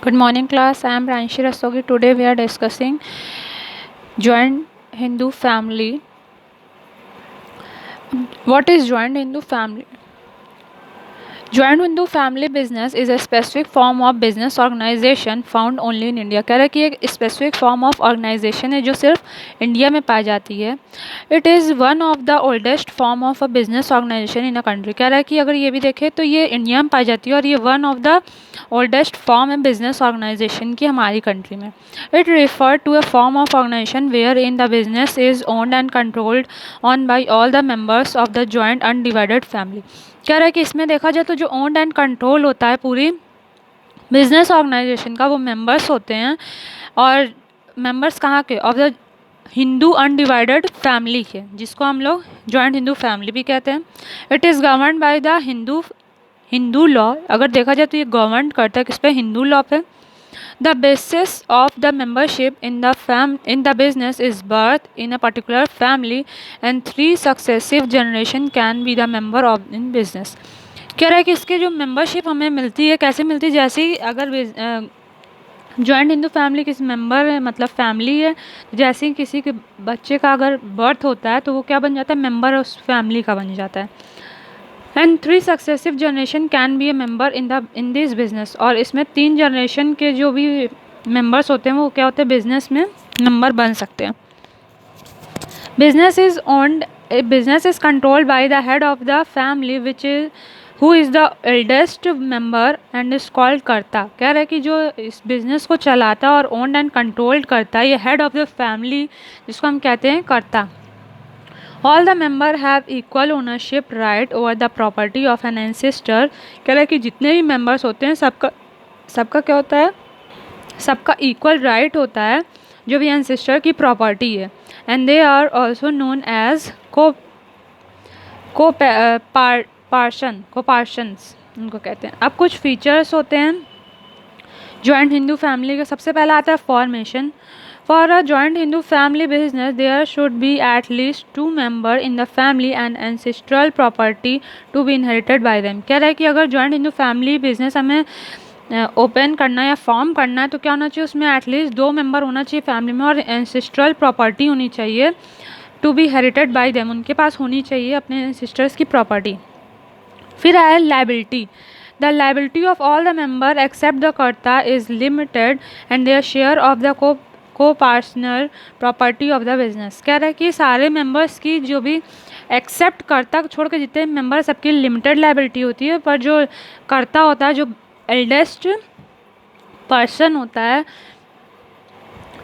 Good morning, class. I am Ranshi Rastogi. Today we are discussing joint Hindu family. What is joint Hindu family? Joint Hindu family business is a specific form of business organization found only in India. कह रहा है कि एक specific form of organisation है जो सिर्फ India में पाई जाती है. It is one of the oldest form of a business organization in a country. कह रहा है कि अगर ये भी देखें तो ये इंडिया में पाई जाती है और ये one of the oldest form है बिजनेस ऑर्गेनाइजेशन की हमारी कंट्री में. It refer to a form of organization where in the business is owned and controlled on by all the members of the joint undivided family. कह रहा है कि इसमें देखा जाए तो जो ओन्ड एंड कंट्रोल होता है पूरी बिजनेस ऑर्गेनाइजेशन का वो मेंबर्स होते हैं. और मेंबर्स कहाँ के? Of the Hindu undivided family के, जिसको हम लोग जॉइंट हिंदू फैमिली भी कहते हैं. It is govern by the Hindu law. अगर देखा जाए तो ये गवर्न करता है किस पे? हिंदू लॉ पे. The basis of the membership in the business is birth in a particular family and 3 successive generation can be the member of in business. कह रहा है कि इसके जो मेंबरशिप हमें मिलती है कैसे मिलती है? जैसे ही अगर जॉइंट हिंदू फैमिली किसी मेंबर है मतलब फैमिली है, जैसे ही किसी के बच्चे का अगर बर्थ होता है तो वो क्या बन जाता है? मेंबर उस फैमिली का बन जाता है. And 3 successive generation can be A member in this business. और इसमें 3 जनरेशन के जो भी मेंबर्स होते हैं वो क्या होते हैं? बिजनेस में मेंबर बन सकते हैं. Business is controlled by the head of the family which is who is the eldest member and is called कर्ता. कह रहा है कि जो इस बिज़नेस को चलाता है और ओन्ड एंड कंट्रोल्ड करता है ये हेड ऑफ द फैमिली, जिसको हम कहते हैं कर्ता. All the member have equal ownership right over the property of an ancestor. कह रहा है कि जितने भी members होते हैं सबका क्या होता है? सबका equal right होता है जो भी ancestor की property है. And they are also known as co-partians उनको कहते हैं. अब कुछ features होते हैं joint Hindu family का. सबसे पहला आता है formation. For a joint Hindu family business, there should be at least 2 members in the family and ancestral property to be inherited by them. कह रहा है कि अगर joint Hindu family business हमें ओपन करना या फॉर्म करना है तो क्या होना चाहिए? उसमें एटलीस्ट 2 मेंबर होना चाहिए फैमिली में और एंसेस्ट्रल प्रॉपर्टी होनी चाहिए टू बी हेरिटेड बाय देम. उनके पास होनी चाहिए अपने एंसेस्टर्स की प्रॉपर्टी. फिर आया liability. The liability of all the members except the कर्ता is limited and their share of the coparcenal property of the business. कह रहा है कि सारे मेंबर्स की जो भी एक्सेप्ट कर्ता छोड़ के जितने मेंबर सबकी लिमिटेड लाइबिलिटी होती है, पर जो कर्ता होता है जो एल्डेस्ट पर्सन होता है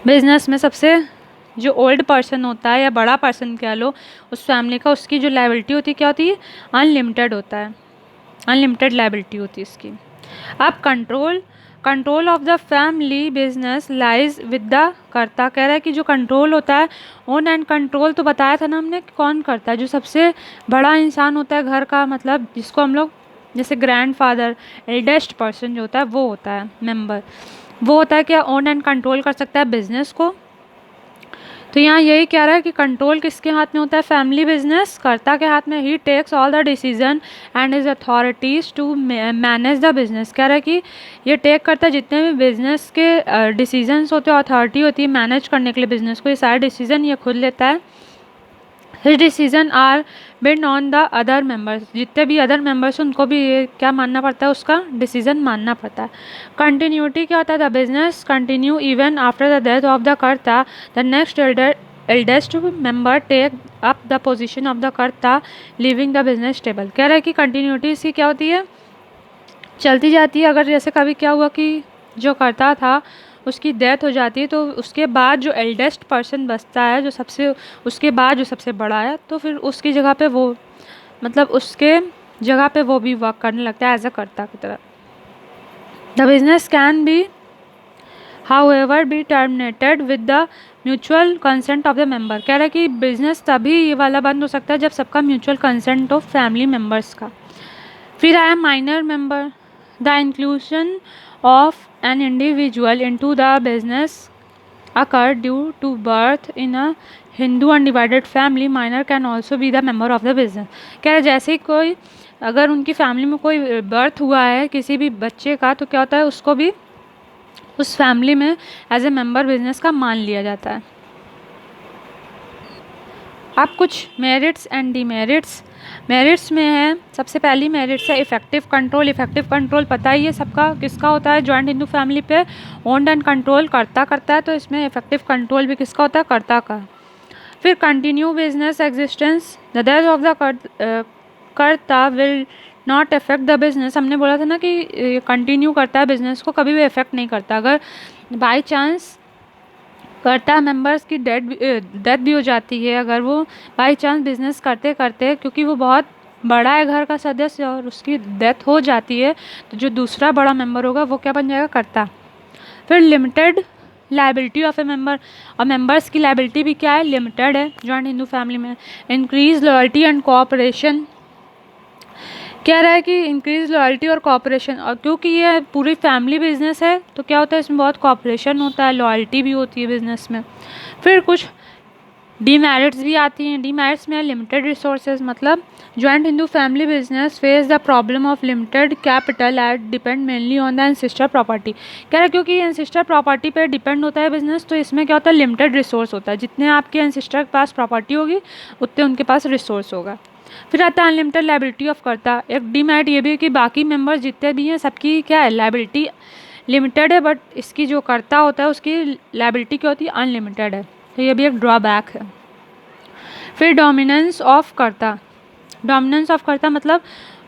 बिजनेस में, सबसे जो ओल्ड पर्सन होता है या बड़ा पर्सन कह लो उस फैमिली का, उसकी जो लाइबिलिटी होती है क्या होती है? अनलिमिटेड होता है. अनलिमिटेड लाइबिलिटी होती है इसकी. अब control of the family business lies with the कर्ता. कह रहा है कि जो कंट्रोल होता है ओन एंड कंट्रोल तो बताया था ना हमने कौन करता है? जो सबसे बड़ा इंसान होता है घर का, मतलब जिसको हम लोग जैसे ग्रैंडफादर एल्डेस्ट पर्सन जो होता है वो होता है मेंबर. वो होता है क्या? ओन एंड कंट्रोल कर सकता है बिजनेस को. तो यहाँ यही कह रहा है कि कंट्रोल किसके हाथ में होता है? फैमिली बिजनेस कर्ता के हाथ में. He takes all the decision and is authorities to manage the business. कह रहा है कि ये टेक करता है जितने भी बिजनेस के डिसीजंस होते हैं, अथॉरिटी होती है मैनेज करने के लिए बिजनेस को, ये सारे डिसीजन ये खुद लेता है. His decision are build on the other members. जितने भी अदर मेंबर्स हैं उनको भी ये क्या मानना पड़ता है? उसका डिसीजन मानना पड़ता है. कंटिन्यूटी क्या होता है? The business continue even after the death of the कर्ता. The next eldest member take up the position of the कर्ता लिविंग द बिजनेस स्टेबल. कह रहा है कि कंटिन्यूटी इसकी क्या होती है? चलती जाती है. अगर जैसे कभी क्या हुआ कि जो कर्ता था उसकी डेथ हो जाती है तो उसके बाद जो एल्डेस्ट पर्सन बचता है, जो सबसे उसके बाद जो सबसे बड़ा है, तो फिर उसकी जगह पे वो मतलब उसके जगह पे वो भी वर्क करने लगता है एज अ कर्ता की तरह. The business can be however be terminated with the mutual consent of the member. कह रहा है कि बिजनेस तभी ये वाला बंद हो सकता है जब सबका म्यूचुअल कंसेंट हो फैमिली मेम्बर्स का. फिर आया minor member. The inclusion of an individual into the business occur due to birth in a Hindu undivided family. Minor can also be the member of the business. कह रहे जैसे कोई अगर उनकी फैमिली में कोई बर्थ हुआ है किसी भी बच्चे का तो क्या होता है? उसको भी उस फैमिली में एज ए मेंबर बिजनेस का मान लिया जाता है। अब कुछ मेरिट्स एंड डीमेरिट्स। मेरिट्स में है, सबसे पहली मेरिट्स है इफेक्टिव कंट्रोल। इफेक्टिव कंट्रोल पता ही है सबका किसका होता है, जॉइंट हिंदू फैमिली पे ओन्ड एंड कंट्रोल करता है, तो इसमें इफेक्टिव कंट्रोल भी किसका होता है, कर्ता का। फिर continue business existence, the death of the कर्ता will not effect the business. हमने बोला था ना कि कंटिन्यू करता है बिजनेस को, कभी भी इफेक्ट नहीं करता। अगर बाई चांस कर्ता मेंबर्स की डेथ भी हो जाती है, अगर वो बाई चांस बिजनेस करते करते, क्योंकि वो बहुत बड़ा है घर का सदस्य और उसकी डेथ हो जाती है, तो जो दूसरा बड़ा मेंबर होगा वो क्या बन जाएगा, कर्ता। फिर limited liability of A member, और मेंबर्स की लाइबिलिटी भी क्या है, लिमिटेड है जॉइंट हिंदू फैमिली में। इंक्रीज लॉयल्टी एंड कोऑपरेशन, कह रहा है कि इंक्रीज लॉयल्टी और कोऑपरेशन, और क्योंकि ये पूरी फैमिली बिजनेस है तो क्या होता है, इसमें बहुत कोऑपरेशन होता है, लॉयल्टी भी होती है बिजनेस में। फिर कुछ डीमेरिट्स भी आती हैं। डीमेरिट्स में लिमिटेड रिसोर्सेज, मतलब joint Hindu family business face the problem of limited capital eight depend mainly on the ancestor property. कह रहा है क्योंकि एंसिस्टर प्रॉपर्टी पे डिपेंड होता है बिजनेस, तो इसमें क्या होता है, लिमिटेड रिसोर्स होता है। जितने आपके एंसिस्टर के पास प्रॉपर्टी होगी उतने उनके पास रिसोर्स होगा। फिर आता है अनलिमिटेड लाइबिलिटी ऑफ कर्ता। एक डीमेरिट ये भी है कि बाकी मेंबर्स जितने भी हैं सबकी क्या है, लाइबिलिटी लिमिटेड है, बट इसकी जो कर्ता होता है उसकी लाइबिलिटी क्या होती है, अनलिमिटेड है, तो ये भी एक ड्रॉबैक है। फिर डोमिनेंस ऑफ कर्ता। डोमिनेंस ऑफ कर्ता मतलब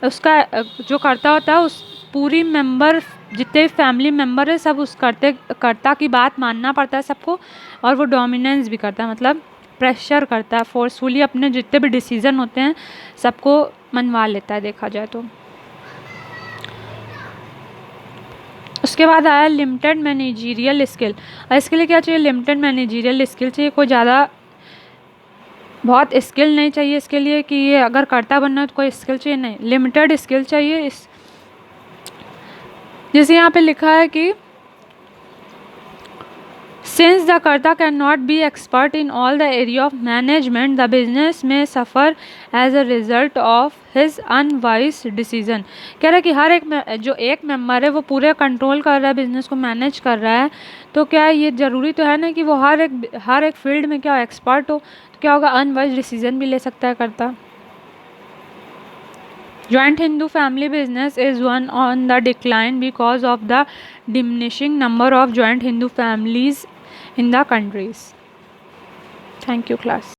उसका जो कर्ता होता है उस पूरी मेंबर, जितने फैमिली मेंबर है सब उस कर्ता की बात मानना पड़ता है सबको, और वो डोमिनेंस भी करता है, मतलब प्रेशर करता है, फोर्सफुली अपने जितने भी डिसीजन होते हैं सबको मनवा लेता है देखा जाए तो। उसके बाद आया लिमिटेड मैनेजरियल स्किल। और इसके लिए क्या चाहिए, लिमिटेड मैनेजरियल स्किल चाहिए, कोई ज़्यादा बहुत स्किल नहीं चाहिए इसके लिए कि ये अगर कर्ता बनना है तो कोई स्किल चाहिए, नहीं, लिमिटेड स्किल चाहिए। इस जैसे यहाँ पे लिखा है कि Since the Karta cannot be expert in all the area of management, the business may suffer as a result of his unwise decision। कह रहा है कि हर एक जो एक मेंबर है वो पूरे कंट्रोल कर रहा है, बिजनेस को मैनेज कर रहा है, तो क्या ये ज़रूरी तो है ना कि वो हर एक फील्ड में क्या एक्सपर्ट हो, तो क्या होगा, अनवाइज डिसीजन भी ले सकता है कर्ता। Joint Hindu family business is one on the decline because of the diminishing number of joint Hindu families in the countries. Thank you, class.